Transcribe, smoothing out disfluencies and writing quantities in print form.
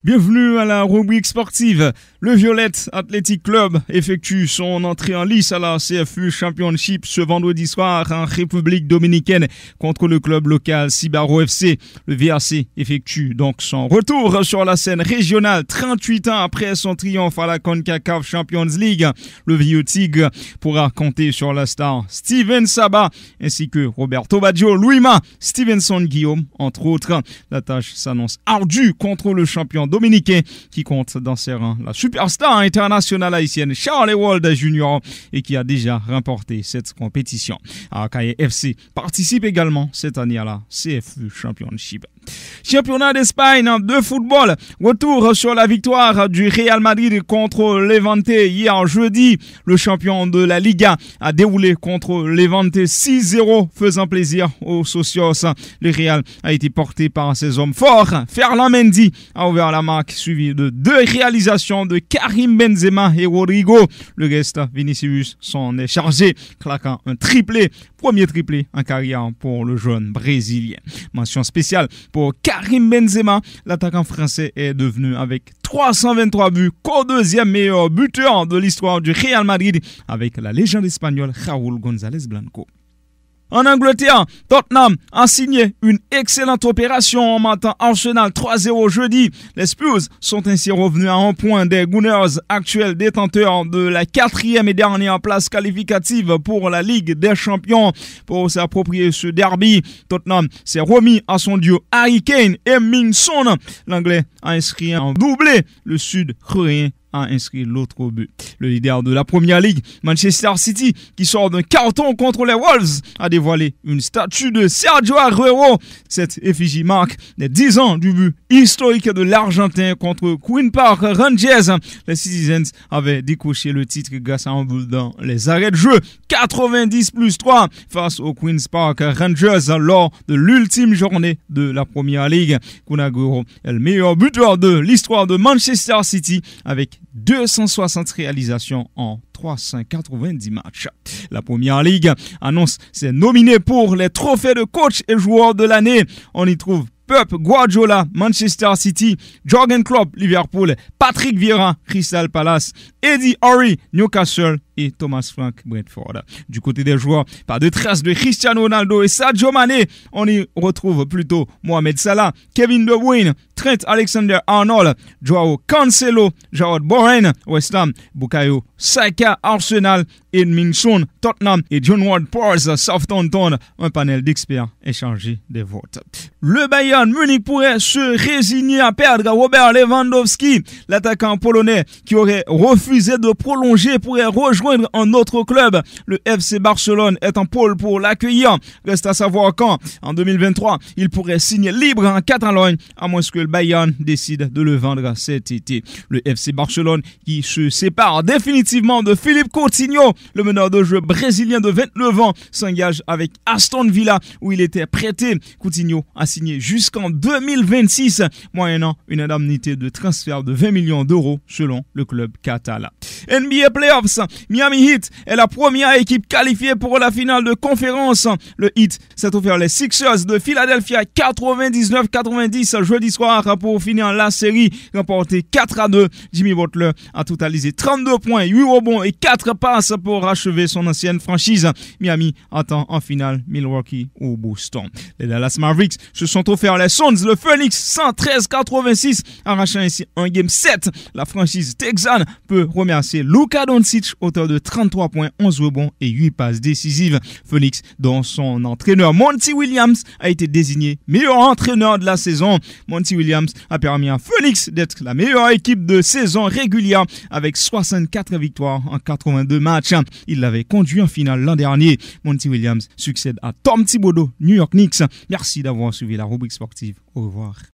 Bienvenue à la rubrique sportive. Le Violette Athletic Club effectue son entrée en lice à la CFU Championship ce vendredi soir en République Dominicaine contre le club local Cibaro FC. Le VAC effectue donc son retour sur la scène régionale 38 ans après son triomphe à la CONCACAF Champions League. Le vieux Tigre pourra compter sur la star Steven Saba ainsi que Roberto Baggio, Louima, Stevenson Guillaume, entre autres. La tâche s'annonce ardue contre le champion dominicain qui compte dans ses rangs la superstar internationale haïtienne Charles Ewald Jr. et qui a déjà remporté cette compétition. Akaye FC participe également cette année à la CFU Championship. Championnat d'Espagne de football, retour sur la victoire du Real Madrid contre Levante hier jeudi. Le champion de la Liga a déroulé contre Levante 6-0, faisant plaisir aux socios. Le Real a été porté par ses hommes forts. Ferland Mendy a ouvert la marque, suivi de 2 réalisations de Karim Benzema et Rodrigo. Le reste, Vinicius s'en est chargé, claquant un triplé. Premier triplé en carrière pour le jeune brésilien. Mention spéciale pour Karim Benzema. L'attaquant français est devenu avec 323 buts co-deuxième meilleur buteur de l'histoire du Real Madrid avec la légende espagnole Raúl González Blanco. En Angleterre, Tottenham a signé une excellente opération en battant Arsenal 3-0 jeudi. Les Spurs sont ainsi revenus à 1 point des Gunners, actuels détenteurs de la 4e et dernière place qualificative pour la Ligue des Champions. Pour s'approprier ce derby, Tottenham s'est remis à son duo Harry Kane et Min-Son. L'Anglais a inscrit un doublé, le Sud-Coréen a inscrit l'autre but. Le leader de la Première Ligue, Manchester City, qui sort d'un carton contre les Wolves, a dévoilé une statue de Sergio Aguero. Cette effigie marque les 10 ans du but historique de l'Argentin contre Queen's Park Rangers. Les Citizens avaient décroché le titre grâce à un but dans les arrêts de jeu 90+3 face aux Queen's Park Rangers lors de l'ultime journée de la Première Ligue. Kun Aguero est le meilleur buteur de l'histoire de Manchester City avec 260 réalisations en 390 matchs. La Première Ligue annonce ses nominés pour les trophées de coach et joueur de l'année. On y trouve Pep Guardiola, Manchester City, Jürgen Klopp, Liverpool, Patrick Vieira, Crystal Palace, Eddie Howe, Newcastle et Thomas Frank, Brentford. Du côté des joueurs, pas de traces de Cristiano Ronaldo et Sadio Mané. On y retrouve plutôt Mohamed Salah, Kevin De Bruyne, Trent Alexander-Arnold, Joao Cancelo, Jarrod Bowen, West Ham, Bukayo Saka, Arsenal, Min-Son, Tottenham et John Ward-Prowse, Southampton. Un panel d'experts échangé des votes. Le Bayern Munich pourrait se résigner à perdre Robert Lewandowski. L'attaquant polonais qui aurait refusé de prolonger pourrait rejoindre un autre club. Le FC Barcelone est en pôle pour l'accueillir. Reste à savoir quand. En 2023, il pourrait signer libre en Catalogne, à moins que le Bayern décide de le vendre cet été. Le FC Barcelone qui se sépare définitivement de Philippe Coutinho, le meneur de jeu brésilien de 29 ans, s'engage avec Aston Villa où il était prêté. Coutinho a signé jusqu'en 2026, moyennant une indemnité de transfert de 20 millions d'euros selon le club catalan. NBA Playoffs, Miami Heat est la première équipe qualifiée pour la finale de conférence. Le Heat s'est offert les Sixers de Philadelphia 99-90 jeudi soir pour finir la série, remporté 4-2. Jimmy Butler a totalisé 32 points, 8 rebonds et 4 passes pour achever son ancienne franchise. Miami attend en finale Milwaukee ou Boston. Les Dallas Mavericks se sont offerts les Suns, le Phoenix 113-86, arrachant ainsi un game 7. La franchise texane peut remercier Luka Doncic, auteur de 33 points, 11 rebonds et 8 passes décisives. Phoenix, dont son entraîneur Monty Williams a été désigné meilleur entraîneur de la saison. Monty Williams a permis à Phoenix d'être la meilleure équipe de saison régulière avec 64 victoires en 82 matchs. Il l'avait conduit en finale l'an dernier. Monty Williams succède à Tom Thibodeau, New York Knicks. Merci d'avoir suivi la rubrique sportive. Au revoir.